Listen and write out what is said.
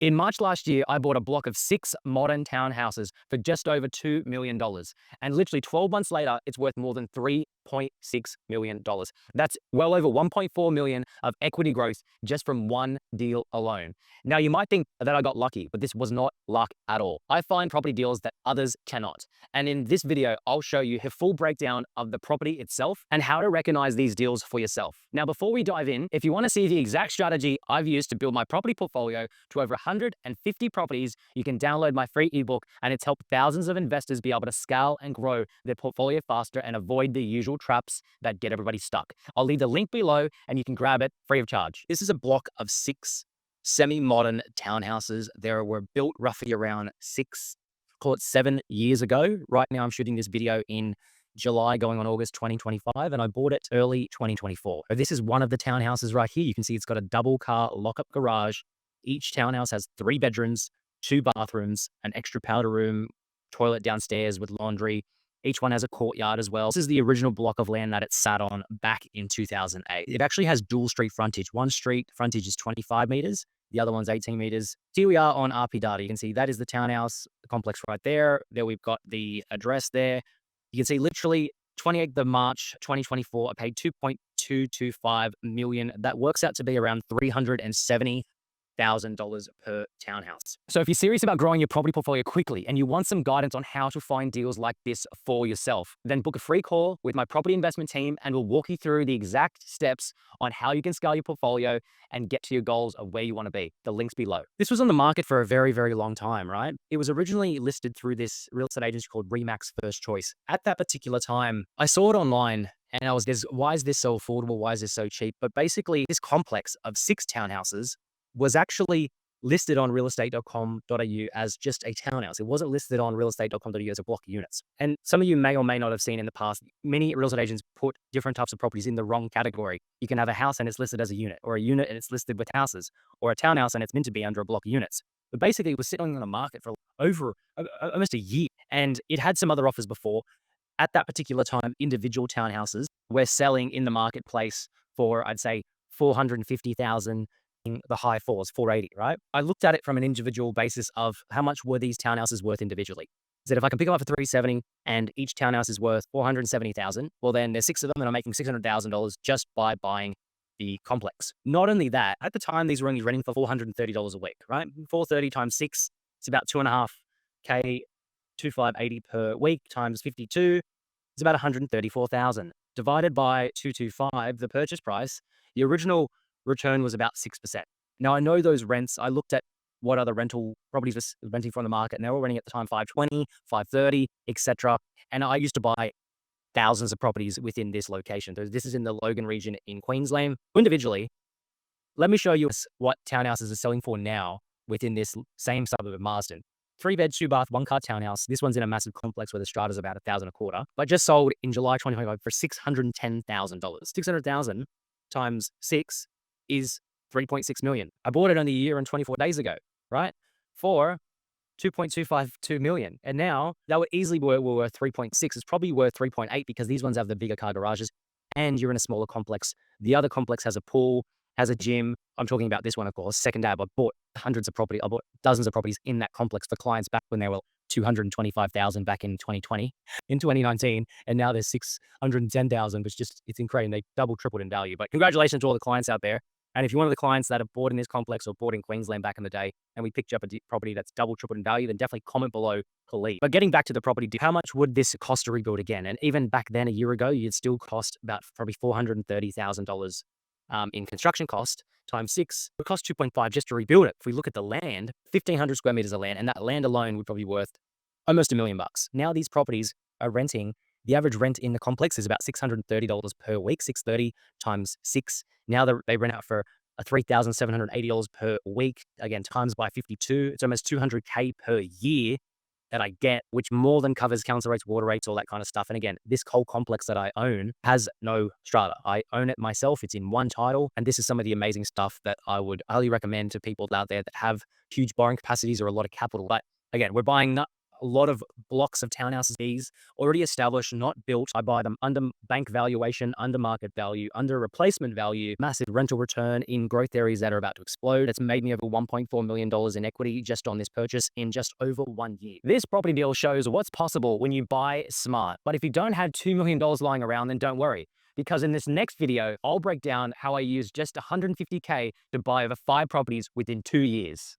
In March last year, I bought a block of 6 modern townhouses for just over $2 million. And literally 12 months later, it's worth more than $3.6 million. That's well over 1.4 million of equity growth just from one deal alone. Now, you might think that I got lucky, but this was not luck at all. I find property deals that others cannot. And in this video, I'll show you a full breakdown of the property itself and how to recognize these deals for yourself. Now, before we dive in, if you want to see the exact strategy I've used to build my property portfolio to over 150 properties, you can download my free ebook, and it's helped thousands of investors be able to scale and grow their portfolio faster and avoid the usual traps that get everybody stuck. I'll leave the link below and you can grab it free of charge. This is a block of 6 semi-modern townhouses. They were built roughly around 7 years ago. Right now, I'm shooting this video in July going on August 2025, and I bought it early 2024. So this is one of the townhouses right here. You can see it's got a double car lock-up garage. Each townhouse has 3 bedrooms, 2 bathrooms, an extra powder room, toilet downstairs with laundry. Each one has a courtyard as well. This is the original block of land that it sat on back in 2008. It actually has dual street frontage. One street frontage is 25 meters. The other one's 18 meters. Here we are on RP data. You can see that is the townhouse complex right there. There we've got the address there. You can see literally 28th of March, 2024, I paid 2.225 million. That works out to be around $370,000 per townhouse. So if you're serious about growing your property portfolio quickly and you want some guidance on how to find deals like this for yourself, then book a free call with my property investment team and we'll walk you through the exact steps on how you can scale your portfolio and get to your goals of where you want to be. The link's below. This was on the market for a very, very long time, right? It was originally listed through this real estate agency called Remax First Choice. At that particular time, I saw it online and I was, why is this so affordable? Why is this so cheap? But basically, this complex of 6 townhouses was actually listed on realestate.com.au as just a townhouse. It wasn't listed on realestate.com.au as a block of units. And some of you may or may not have seen in the past, many real estate agents put different types of properties in the wrong category. You can have a house and it's listed as a unit, or a unit and it's listed with houses, or a townhouse and it's meant to be under a block of units. But basically, it was sitting on the market for over almost a year, and it had some other offers before. At that particular time, individual townhouses were selling in the marketplace for, I'd say, 450,000, in the high fours, 480, right? I looked at it from an individual basis of how much were these townhouses worth individually. I said, if I can pick them up for 370 and each townhouse is worth 470,000, well, then there's 6 of them and I'm making $600,000 just by buying the complex. Not only that, at the time, these were only renting for $430 a week, right? 430 times 6, it's about 2.5K, 2,580 per week times 52, it's about 134,000. Divided by 225, the purchase price, the original return was about 6%. Now, I know those rents, I looked at what other rental properties were renting from the market, and they were renting at the time 520, 530, etc. And I used to buy thousands of properties within this location. This is in the Logan region in Queensland. Individually, let me show you what townhouses are selling for now within this same suburb of Marsden. 3 bed, 2 bath, 1 car townhouse. This one's in a massive complex where the strata is about $1,025, but just sold in July 2025 for $610,000. 600,000 times 6 is 3.6 million. I bought it only a year and 24 days ago, right? For 2.252 million. And now that would easily be worth 3.6. It's probably worth 3.8 because these ones have the bigger car garages and you're in a smaller complex. The other complex has a pool, has a gym. I'm talking about this one, of course. Second dab, I bought hundreds of property. I bought dozens of properties in that complex for clients back when they were 225,000 back in 2020, in 2019, and now there's 610,000, which just, it's incredible. They double, tripled in value. But congratulations to all the clients out there. And if you're one of the clients that have bought in this complex or bought in Queensland back in the day, and we picked you up a property that's double, tripled in value, then definitely comment below to leave. But getting back to the property, how much would this cost to rebuild again? And even back then, a year ago, you'd still cost about probably $430,000 in construction cost times 6. It would cost 2.5 just to rebuild it. If we look at the land, 1,500 square meters of land, and that land alone would probably be worth almost $1 million. Now these properties are renting. The average rent in the complex is about $630 per week, 630 times 6. Now they rent out for $3,780 per week. Again, times by 52. It's almost $200K per year that I get, which more than covers council rates, water rates, all that kind of stuff. And again, this whole complex that I own has no strata. I own it myself. It's in one title. And this is some of the amazing stuff that I would highly recommend to people out there that have huge borrowing capacities or a lot of capital. But again, we're buying a lot of blocks of townhouses, these already established, not built. I buy them under bank valuation, under market value, under replacement value, massive rental return in growth areas that are about to explode. It's made me over $1.4 million in equity just on this purchase in just over 1 year. This property deal shows what's possible when you buy smart. But if you don't have $2 million lying around, then don't worry. Because in this next video, I'll break down how I used just $150K to buy over 5 properties within 2 years.